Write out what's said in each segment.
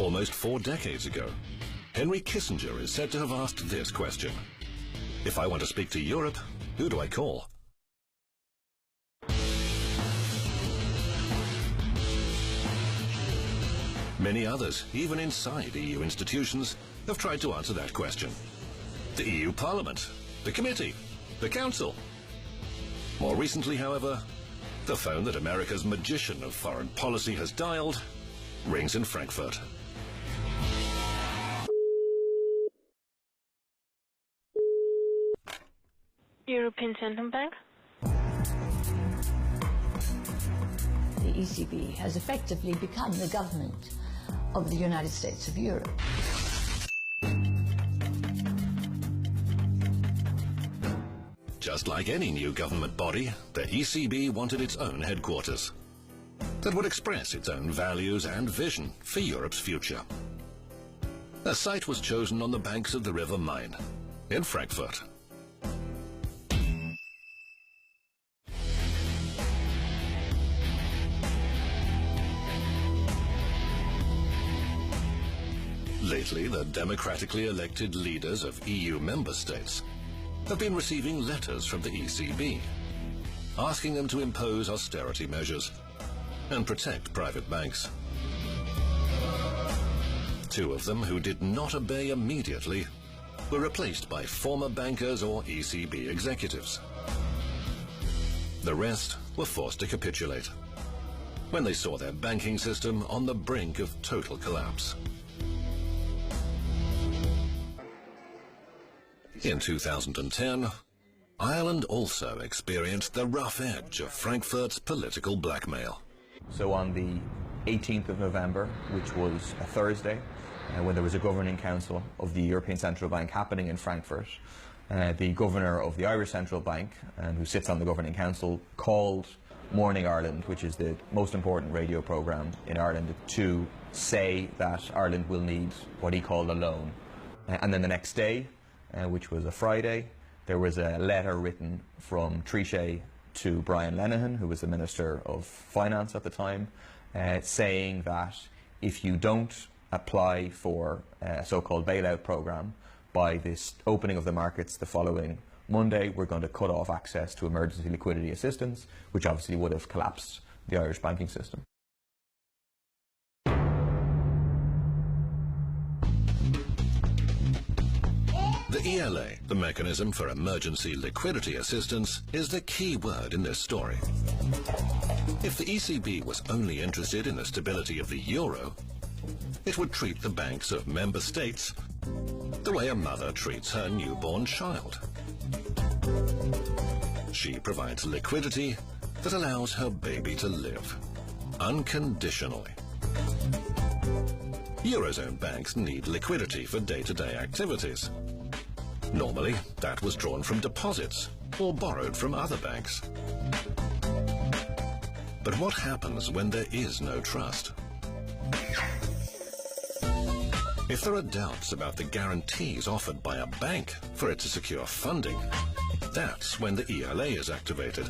Almost 4 decades ago, Henry Kissinger is said to have asked this question: if I want to speak to Europe, who do I call? Many others, even inside EU institutions, have tried to answer that question. The EU Parliament, the Committee, the Council. More recently, however, the phone that America's magician of foreign policy has dialed rings in Frankfurt. European Central Bank. The ECB has effectively become the government of the United States of Europe. Just like any new government body, the ECB wanted its own headquarters that would express its own values and vision for Europe's future. A site was chosen on the banks of the River Main in Frankfurt. Lately, the democratically elected leaders of EU member states have been receiving letters from the ECB asking them to impose austerity measures and protect private banks. 2 of them who did not obey immediately were replaced by former bankers or ECB executives. The rest were forced to capitulate when they saw their banking system on the brink of total collapse. In 2010, Ireland also experienced the rough edge of Frankfurt's political blackmail. So on the 18th of November, which was a Thursday, when there was a governing council of the European Central Bank happening in Frankfurt, the governor of the Irish Central Bank, who sits on the governing council, called Morning Ireland, which is the most important radio programme in Ireland, to say that Ireland will need what he called a loan. And then the next day, which was a Friday, there was a letter written from Taoiseach to Brian Lenihan, who was the Minister of Finance at the time, saying that if you don't apply for a so-called bailout programme by this opening of the markets the following Monday, we're going to cut off access to emergency liquidity assistance, which obviously would have collapsed the Irish banking system. The ELA, the Mechanism for Emergency Liquidity Assistance, is the key word in this story. If the ECB was only interested in the stability of the euro, it would treat the banks of member states the way a mother treats her newborn child. She provides liquidity that allows her baby to live, unconditionally. Eurozone banks need liquidity for day-to-day activities. Normally, that was drawn from deposits or borrowed from other banks. But what happens when there is no trust? If there are doubts about the guarantees offered by a bank for it to secure funding, that's when the ELA is activated.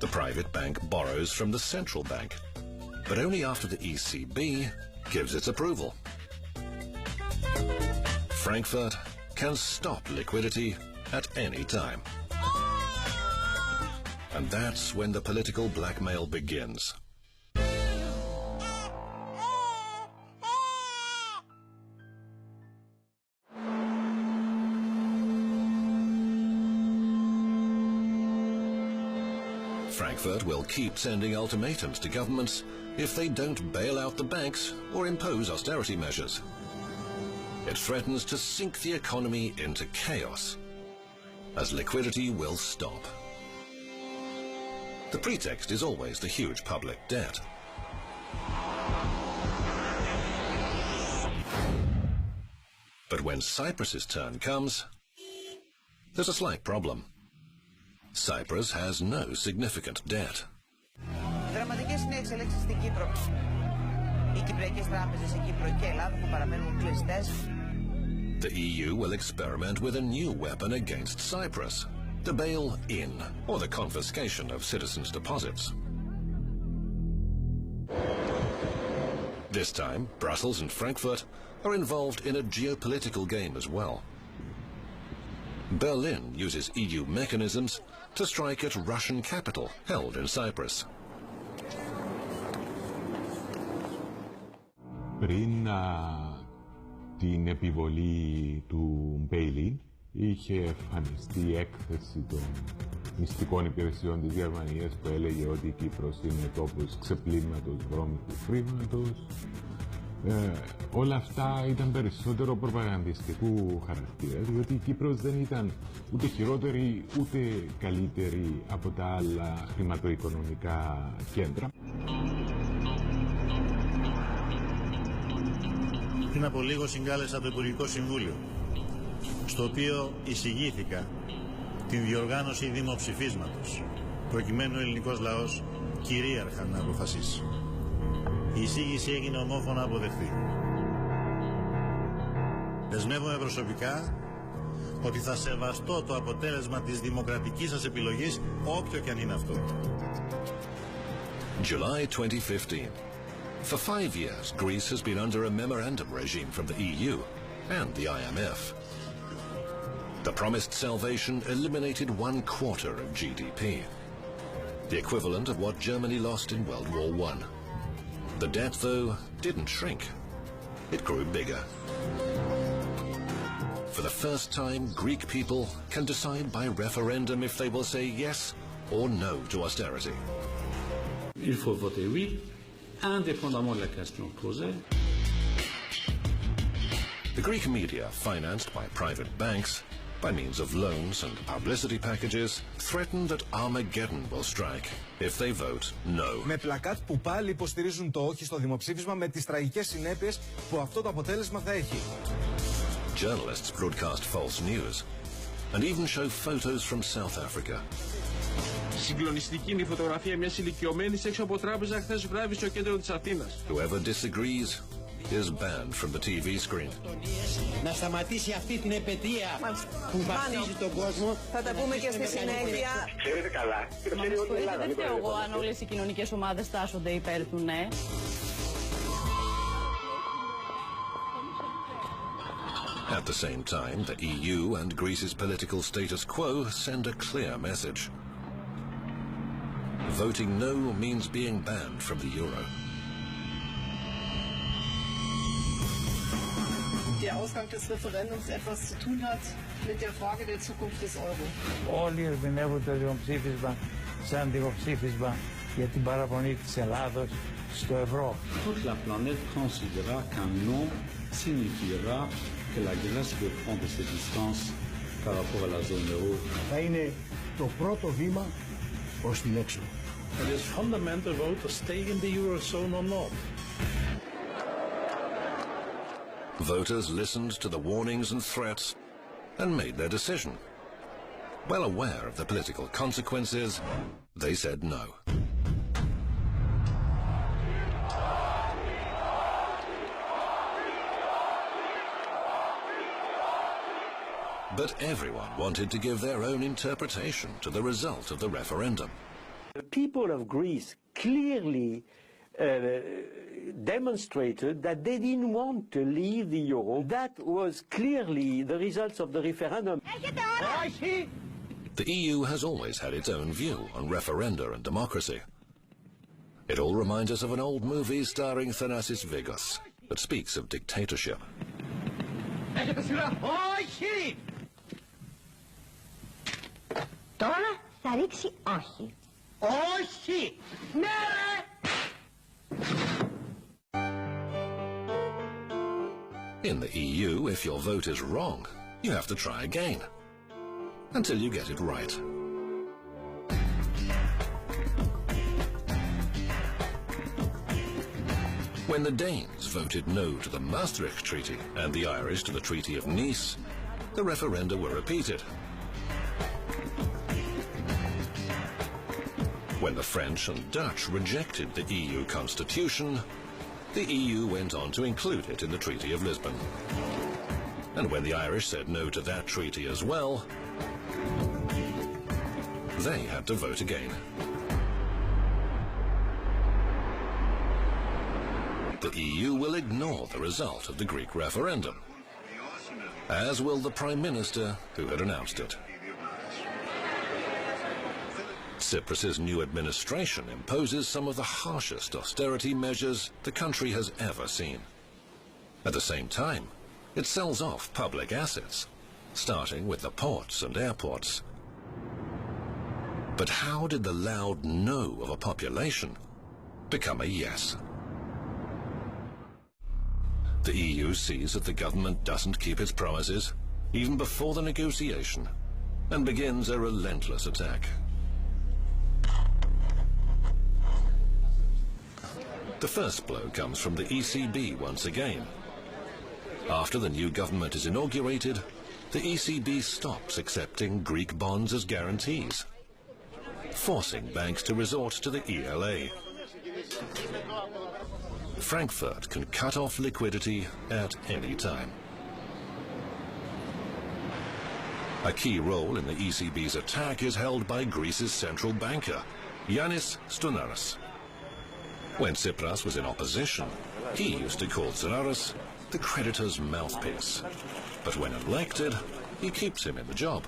The private bank borrows from the central bank, but only after the ECB gives its approval. Frankfurt can stop liquidity at any time. And that's when the political blackmail begins. Frankfurt will keep sending ultimatums to governments if they don't bail out the banks or impose austerity measures. It threatens to sink the economy into chaos, as liquidity will stop. The pretext is always the huge public debt. But when Cyprus's turn comes, there's a slight problem. Cyprus has no significant debt. Δραματικές είναι εξελίξεις στην Κύπρο. Οι κυπριακές τράπεζες σε Κύπρο και Ελλάδα που παραμένουν κλειστές. The EU will experiment with a new weapon against Cyprus, the bail-in, or the confiscation of citizens' deposits. This time, Brussels and Frankfurt are involved in a geopolitical game as well. Berlin uses EU mechanisms to strike at Russian capital held in Cyprus. Πριν την επιβολή του Μπέιλιν, είχε εμφανιστεί η έκθεση των μυστικών υπηρεσιών της Γερμανίας που έλεγε ότι η Κύπρος είναι τόπος ξεπλήματος βρώμικου χρήματος. Όλα αυτά ήταν περισσότερο προπαγανδιστικού χαρακτήρα, διότι η Κύπρος δεν ήταν ούτε χειρότερη ούτε καλύτερη από τα άλλα χρηματοοικονομικά κέντρα. Πριν από λίγο συγκάλεσα το Υπουργικό Συμβούλιο, στο οποίο εισηγήθηκα την διοργάνωση δημοψηφίσματος, προκειμένου ο ελληνικός λαός κυρίαρχα να αποφασίσει. Η εισήγηση έγινε ομόφωνα αποδεκτή. Δεσμεύομαι προσωπικά ότι θα σεβαστώ το αποτέλεσμα της δημοκρατικής σας επιλογής, όποιο και αν είναι αυτό. July 2015. For 5 years, Greece has been under a memorandum regime from the EU and the IMF. The promised salvation eliminated 1/4 of GDP, the equivalent of what Germany lost in World War I. The debt, though, didn't shrink. It grew bigger. For the first time, Greek people can decide by referendum if they will say yes or no to austerity. Il faut voter oui, indépendamment de la question posée. The Greek media, financed by private banks, by means of loans and publicity packages, threaten that Armageddon will strike if they vote no. Με πλακάτ που πάλι υποστηρίζουν το όχι στο δημοψήφισμα με τις τραγικές συνέπειες που αυτό το αποτέλεσμα θα έχει. Journalists broadcast false news and even show photos from South Africa. Συγκλονιστική είναι η φωτογραφία μιας ηλικιωμένης έξω από τράπεζα χθες βράδυ στο κέντρο της Αθήνας. Whoever disagrees is banned from the TV screen. Να σταματήσει αυτή την επαιτία που βαφτίζει τον κόσμο. Θα τα πούμε και στη συνέχεια. Ξέρετε καλά. Δεν φταίω εγώ αν όλες οι κοινωνικές ομάδες τάσσονται υπέρ του ναι. At the same time, the EU and Greece's political status quo send a clear message. Voting no means being banned from the euro. Der Ausgang des Referendums etwas zu tun hat mit der Frage der Zukunft des Euro. Όλοι ερμηνεύουν το δημοψήφισμα σαν δημοψήφισμα για την παραμονή της Ελλάδος στο ευρώ. Toute la planète considérera qu'un non signifiera que la Grèce veut prendre ses distances par rapport à la zone euro. Θα είναι το πρώτο βήμα προς την έξοδο. It is fundamental vote to stay in the eurozone or not. Voters listened to the warnings and threats and made their decision. Well aware of the political consequences, they said no. But everyone wanted to give their own interpretation to the result of the referendum. The people of Greece clearly demonstrated that they didn't want to leave the euro. That was clearly the results of the referendum. The EU has always had its own view on referenda and democracy. It all reminds us of an old movie starring Thanasis Vigos that speaks of dictatorship. Τώρα θα ρίξει όχι. Όχι! Ναι ρε! In the EU, if your vote is wrong, you have to try again until you get it right. When the Danes voted no to the Maastricht Treaty and the Irish to the Treaty of Nice, the referenda were repeated. When the French and Dutch rejected the EU constitution, the EU went on to include it in the Treaty of Lisbon. And when the Irish said no to that treaty as well, they had to vote again. the EU will ignore the result of the Greek referendum, as will the Prime Minister who had announced it. Cyprus's new administration imposes some of the harshest austerity measures the country has ever seen. At the same time, it sells off public assets, starting with the ports and airports. But how did the loud no of a population become a yes? The EU sees that the government doesn't keep its promises, even before the negotiation, and begins a relentless attack. The first blow comes from the ECB once again. After the new government is inaugurated, the ECB stops accepting Greek bonds as guarantees, forcing banks to resort to the ELA. Frankfurt can cut off liquidity at any time. A key role in the ECB's attack is held by Greece's central banker, Yannis Stonaras. When Tsipras was in opposition, he used to call Stonaras the creditor's mouthpiece. But when elected, he keeps him in the job.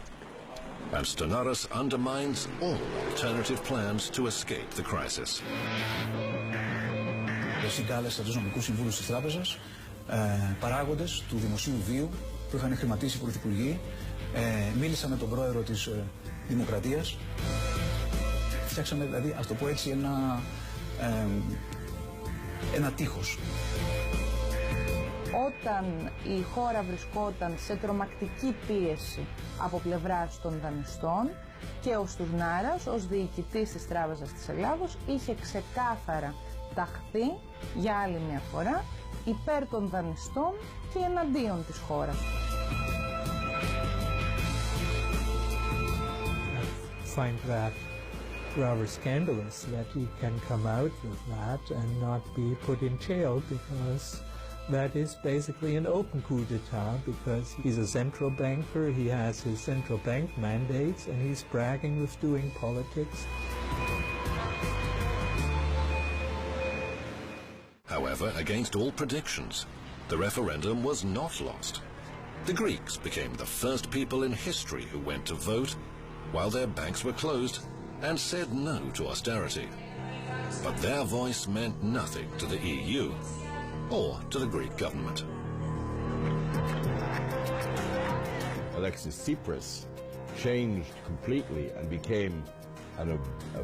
And Stonaras undermines all alternative plans to escape the crisis. Συγκάλεσα τους νομικούς συμβούλους της τράπεζας, παράγοντες του δημοσίου βίου που είχαν χρηματίσει οι πρωθυπουργοί, μίλησα με τον πρόεδρο της Δημοκρατίας. Φτιάξαμε, δηλαδή, ας το πω έτσι, ένα τείχος. Όταν η χώρα βρισκόταν σε τρομακτική πίεση από πλευράς των δανειστών και ο Στουρνάρας ως διοικητής της Τράπεζας της Ελλάδος είχε ξεκάθαρα ταχθεί για άλλη μια φορά υπέρ των δανειστών και εναντίον της χώρας. Find that rather scandalous that he can come out with that and not be put in jail, because that is basically an open coup d'etat, because he's a central banker, he has his central bank mandates, and he's bragging with doing politics. However, against all predictions, the referendum was not lost. The Greeks became the first people in history who went to vote while their banks were closed and said no to austerity. But their voice meant nothing to the EU or to the Greek government. Alexis Tsipras changed completely and became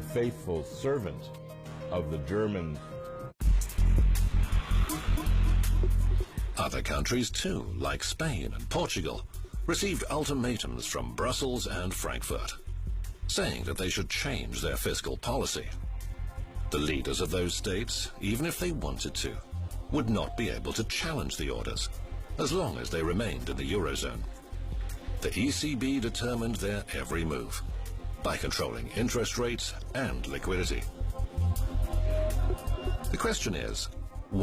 a faithful servant of the German. Other countries too, like Spain and Portugal, received ultimatums from Brussels and Frankfurt, saying that they should change their fiscal policy. The leaders of those states, even if they wanted to, would not be able to challenge the orders, as long as they remained in the Eurozone. The ECB determined their every move, by controlling interest rates and liquidity. The question is,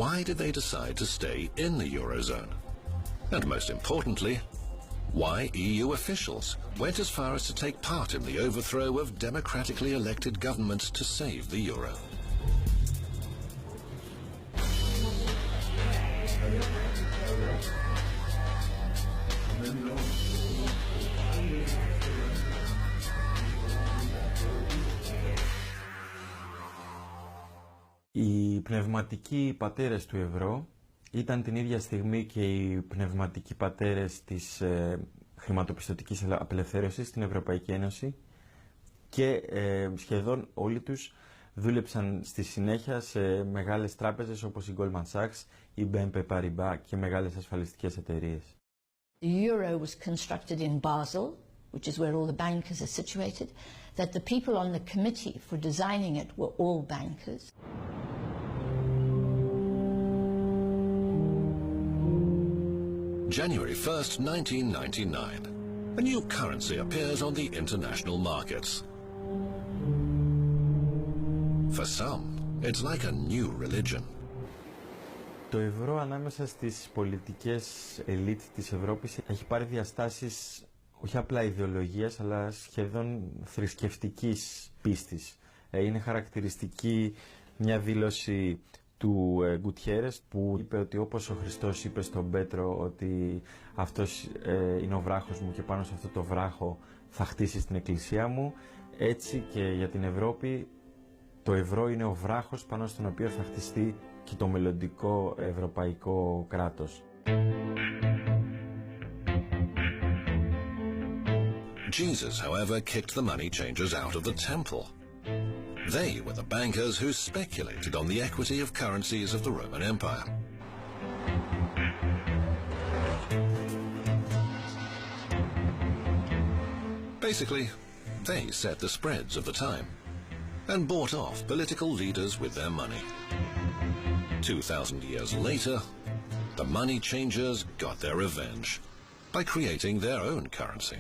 why did they decide to stay in the Eurozone? And most importantly, why EU officials went as far as to take part in the overthrow of democratically elected governments to save the euro. Οι πνευματικοί πατέρες του ευρώ ήταν την ίδια στιγμή και οι πνευματικοί πατέρες της χρηματοπιστωτικής απελευθέρωσης στην Ευρωπαϊκή Ένωση και σχεδόν όλοι τους δούλεψαν στη συνέχεια σε μεγάλες τράπεζες όπως η Goldman Sachs, η BNP Paribas και μεγάλες ασφαλιστικές εταιρείες. The euro was constructed in Basel, which is where all the bankers are situated, that the people on the committee for designing it were all bankers. January 1st, 1999. A new currency appears on the international markets. For some, it's like a new religion. Το ευρώ ανάμεσα στις πολιτικές ελίτ της Ευρώπης έχει πάρει διαστάσεις όχι απλά ιδεολογίας, αλλά σχεδόν θρησκευτικής πίστης. Είναι χαρακτηριστική μια δήλωση του Γκουτιέρες, που είπε ότι όπως ο Χριστός είπε στον Πέτρο ότι αυτός είναι ο βράχος μου και πάνω σε αυτό το βράχο θα χτίσει την εκκλησία μου, έτσι και για την Ευρώπη το ευρώ είναι ο βράχος πάνω στον οποίο θα χτιστεί και το μελλοντικό ευρωπαϊκό κράτος. Jesus, however, kicked the money changers out of the temple. They were the bankers who speculated on the equity of currencies of the Roman Empire. Basically, they set the spreads of the time and bought off political leaders with their money. 2,000 years later, the money changers got their revenge by creating their own currency.